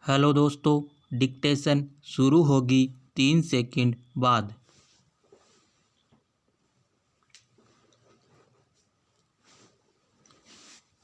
Hello दोस्तों, dictation शुरू होगी 3 सेकंड बाद।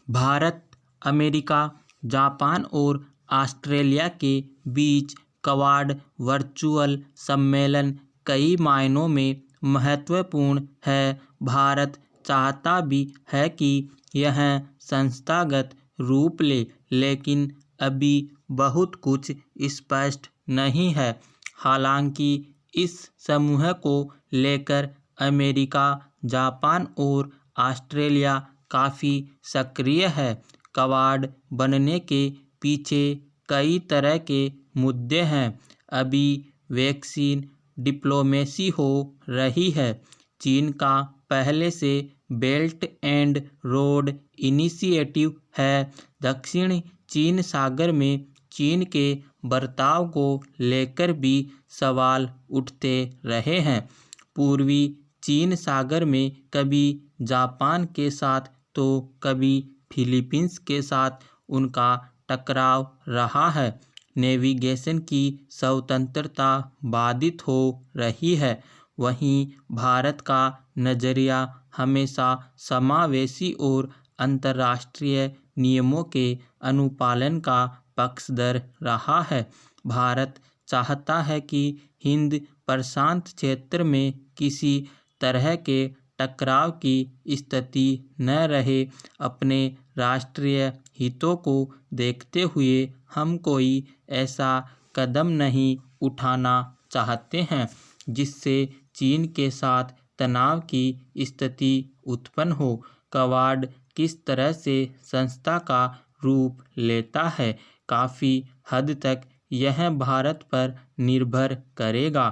भारत, अमेरिका, जापान और ऑस्ट्रेलिया के बीच क्वाड वर्चुअल सम्मेलन कई मायनों में महत्वपूर्ण है। भारत चाहता भी है कि यह संस्थागत रूप ले, लेकिन अभी बहुत कुछ स्पष्ट नहीं है। हालांकि इस समूह को लेकर अमेरिका, जापान और ऑस्ट्रेलिया काफ़ी सक्रिय है। क्वाड बनने के पीछे कई तरह के मुद्दे हैं। अभी वैक्सीन डिप्लोमेसी हो रही है। चीन का पहले से बेल्ट एंड रोड इनिशिएटिव है। दक्षिण चीन सागर में चीन के बर्ताव को लेकर भी सवाल उठते रहे हैं। पूर्वी चीन सागर में कभी जापान के साथ तो कभी फिलीपींस के साथ उनका टकराव रहा है। नेविगेशन की स्वतंत्रता बाधित हो रही है। वहीं भारत का नज़रिया हमेशा समावेशी और अंतर्राष्ट्रीय नियमों के अनुपालन का पक्षधर रहा है। भारत चाहता है कि हिंद प्रशांत क्षेत्र में किसी तरह के टकराव की स्थिति न रहे। अपने राष्ट्रीय हितों को देखते हुए हम कोई ऐसा कदम नहीं उठाना चाहते हैं जिससे चीन के साथ तनाव की स्थिति उत्पन्न हो। क्वाड किस तरह से संस्था का रूप लेता है, काफ़ी हद तक यह भारत पर निर्भर करेगा,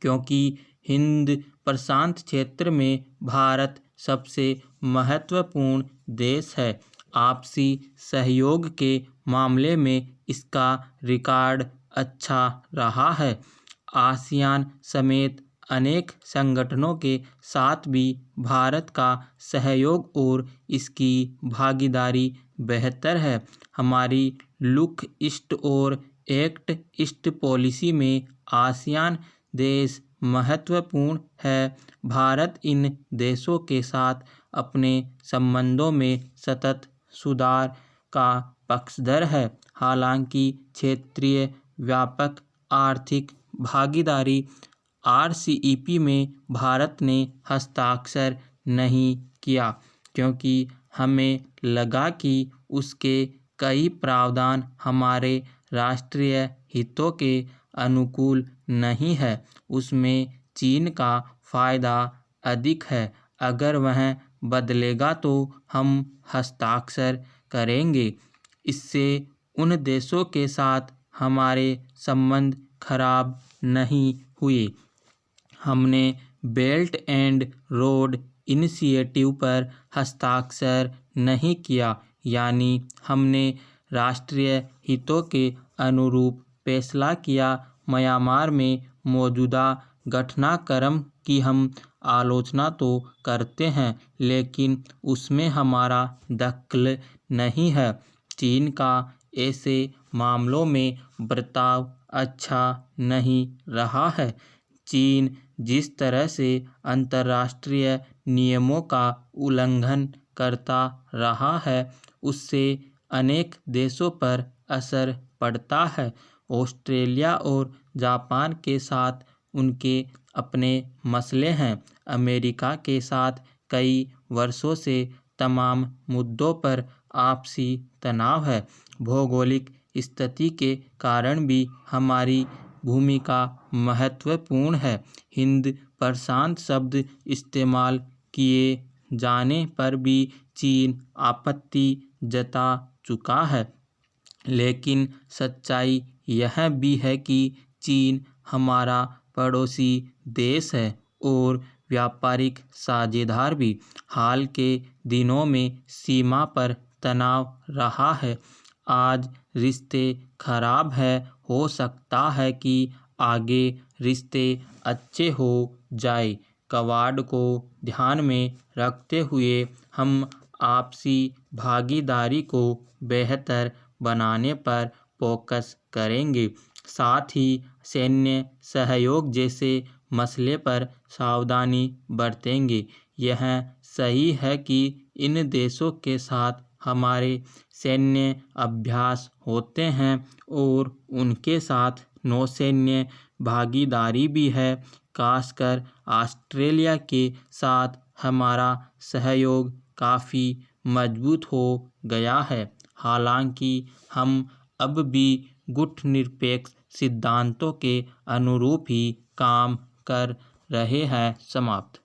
क्योंकि हिंद प्रशांत क्षेत्र में भारत सबसे महत्वपूर्ण देश है। आपसी सहयोग के मामले में इसका रिकॉर्ड अच्छा रहा है। आसियान समेत अनेक संगठनों के साथ भी भारत का सहयोग और इसकी भागीदारी बेहतर है। हमारी लुक ईस्ट और एक्ट ईस्ट पॉलिसी में आसियान देश महत्वपूर्ण है। भारत इन देशों के साथ अपने संबंधों में सतत सुधार का पक्षधर है। हालांकि क्षेत्रीय व्यापक आर्थिक भागीदारी RCEP में भारत ने हस्ताक्षर नहीं किया, क्योंकि हमें लगा कि उसके कई प्रावधान हमारे राष्ट्रीय हितों के अनुकूल नहीं है। उसमें चीन का फ़ायदा अधिक है। अगर वह बदलेगा तो हम हस्ताक्षर करेंगे। इससे उन देशों के साथ हमारे संबंध खराब नहीं हुए। हमने बेल्ट एंड रोड इनिशिएटिव पर हस्ताक्षर नहीं किया, यानी हमने राष्ट्रीय हितों के अनुरूप फैसला किया। म्यांमार में मौजूदा घटनाक्रम की हम आलोचना तो करते हैं, लेकिन उसमें हमारा दखल नहीं है। चीन का ऐसे मामलों में बर्ताव अच्छा नहीं रहा है। चीन जिस तरह से अंतर्राष्ट्रीय नियमों का उल्लंघन करता रहा है, उससे अनेक देशों पर असर पड़ता है। ऑस्ट्रेलिया और जापान के साथ उनके अपने मसले हैं। अमेरिका के साथ कई वर्षों से तमाम मुद्दों पर आपसी तनाव है। भौगोलिक स्थिति के कारण भी हमारी भूमिका महत्वपूर्ण है। हिंद प्रशांत शब्द इस्तेमाल किए जाने पर भी चीन आपत्ति जता चुका है। लेकिन सच्चाई यह भी है कि चीन हमारा पड़ोसी देश है और व्यापारिक साझेदार भी। हाल के दिनों में सीमा पर तनाव रहा है। आज रिश्ते खराब है, हो सकता है कि आगे रिश्ते अच्छे हो जाए। क्वाड को ध्यान में रखते हुए हम आपसी भागीदारी को बेहतर बनाने पर फोकस करेंगे। साथ ही सैन्य सहयोग जैसे मसले पर सावधानी बरतेंगे। यह सही है कि इन देशों के साथ हमारे सैन्य अभ्यास होते हैं और उनके साथ नौसैन्य भागीदारी भी है। खासकर ऑस्ट्रेलिया के साथ हमारा सहयोग काफ़ी मजबूत हो गया है। हालांकि हम अब भी गुटनिरपेक्ष सिद्धांतों के अनुरूप ही काम कर रहे हैं। समाप्त।